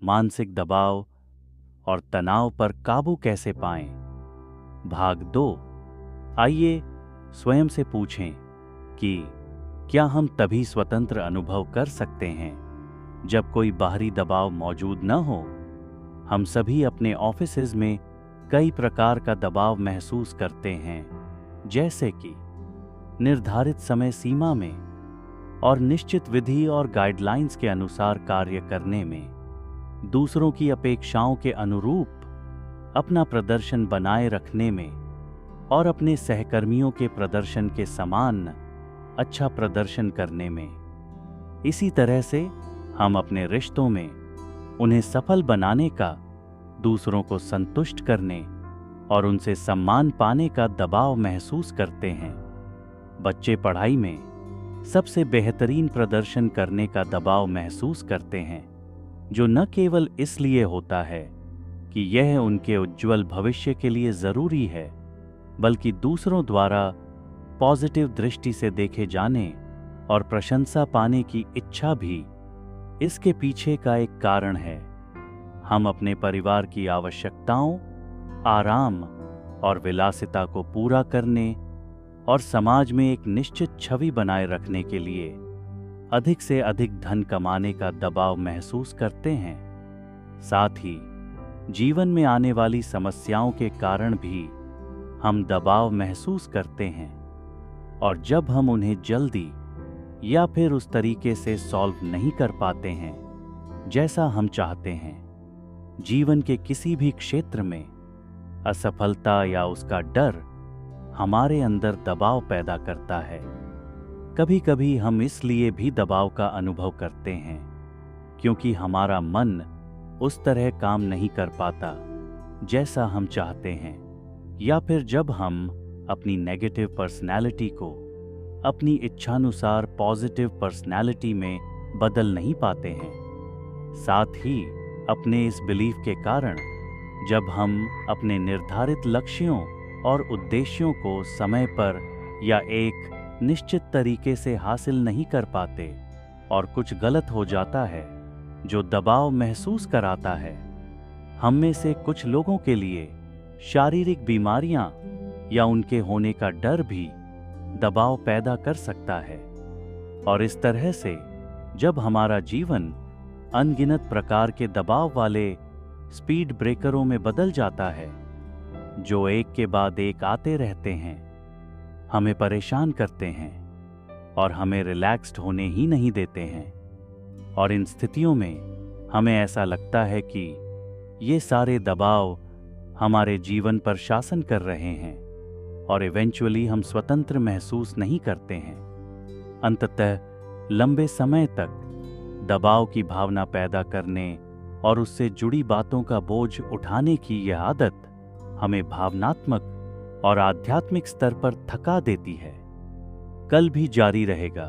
मानसिक दबाव और तनाव पर काबू कैसे पाएं। भाग 2। आइए स्वयं से पूछें कि क्या हम तभी स्वतंत्र अनुभव कर सकते हैं जब कोई बाहरी दबाव मौजूद न हो। हम सभी अपने ऑफिसेज में कई प्रकार का दबाव महसूस करते हैं, जैसे कि निर्धारित समय सीमा में और निश्चित विधि और गाइडलाइंस के अनुसार कार्य करने में, दूसरों की अपेक्षाओं के अनुरूप अपना प्रदर्शन बनाए रखने में और अपने सहकर्मियों के प्रदर्शन के समान अच्छा प्रदर्शन करने में। इसी तरह से हम अपने रिश्तों में उन्हें सफल बनाने का, दूसरों को संतुष्ट करने और उनसे सम्मान पाने का दबाव महसूस करते हैं। बच्चे पढ़ाई में सबसे बेहतरीन प्रदर्शन करने का दबाव महसूस करते हैं, जो न केवल इसलिए होता है कि यह उनके उज्जवल भविष्य के लिए जरूरी है, बल्कि दूसरों द्वारा पॉजिटिव दृष्टि से देखे जाने और प्रशंसा पाने की इच्छा भी इसके पीछे का एक कारण है। हम अपने परिवार की आवश्यकताओं, आराम और विलासिता को पूरा करने और समाज में एक निश्चित छवि बनाए रखने के लिए अधिक से अधिक धन कमाने का दबाव महसूस करते हैं। साथ ही जीवन में आने वाली समस्याओं के कारण भी हम दबाव महसूस करते हैं, और जब हम उन्हें जल्दी या फिर उस तरीके से सॉल्व नहीं कर पाते हैं जैसा हम चाहते हैं, जीवन के किसी भी क्षेत्र में असफलता या उसका डर हमारे अंदर दबाव पैदा करता है। कभी कभी हम इसलिए भी दबाव का अनुभव करते हैं क्योंकि हमारा मन उस तरह काम नहीं कर पाता जैसा हम चाहते हैं, या फिर जब हम अपनी नेगेटिव पर्सनैलिटी को अपनी इच्छानुसार पॉजिटिव पर्सनैलिटी में बदल नहीं पाते हैं। साथ ही अपने इस बिलीफ के कारण जब हम अपने निर्धारित लक्ष्यों और उद्देश्यों को समय पर या एक निश्चित तरीके से हासिल नहीं कर पाते और कुछ गलत हो जाता है, जो दबाव महसूस कराता है। हम में से कुछ लोगों के लिए शारीरिक बीमारियां या उनके होने का डर भी दबाव पैदा कर सकता है, और इस तरह से जब हमारा जीवन अनगिनत प्रकार के दबाव वाले स्पीड ब्रेकरों में बदल जाता है, जो एक के बाद एक आते रहते हैं, हमें परेशान करते हैं और हमें रिलैक्स्ड होने ही नहीं देते हैं, और इन स्थितियों में हमें ऐसा लगता है कि ये सारे दबाव हमारे जीवन पर शासन कर रहे हैं और इवेंचुअली हम स्वतंत्र महसूस नहीं करते हैं। अंततः लंबे समय तक दबाव की भावना पैदा करने और उससे जुड़ी बातों का बोझ उठाने की यह आदत हमें भावनात्मक और आध्यात्मिक स्तर पर थका देती है। कल भी जारी रहेगा।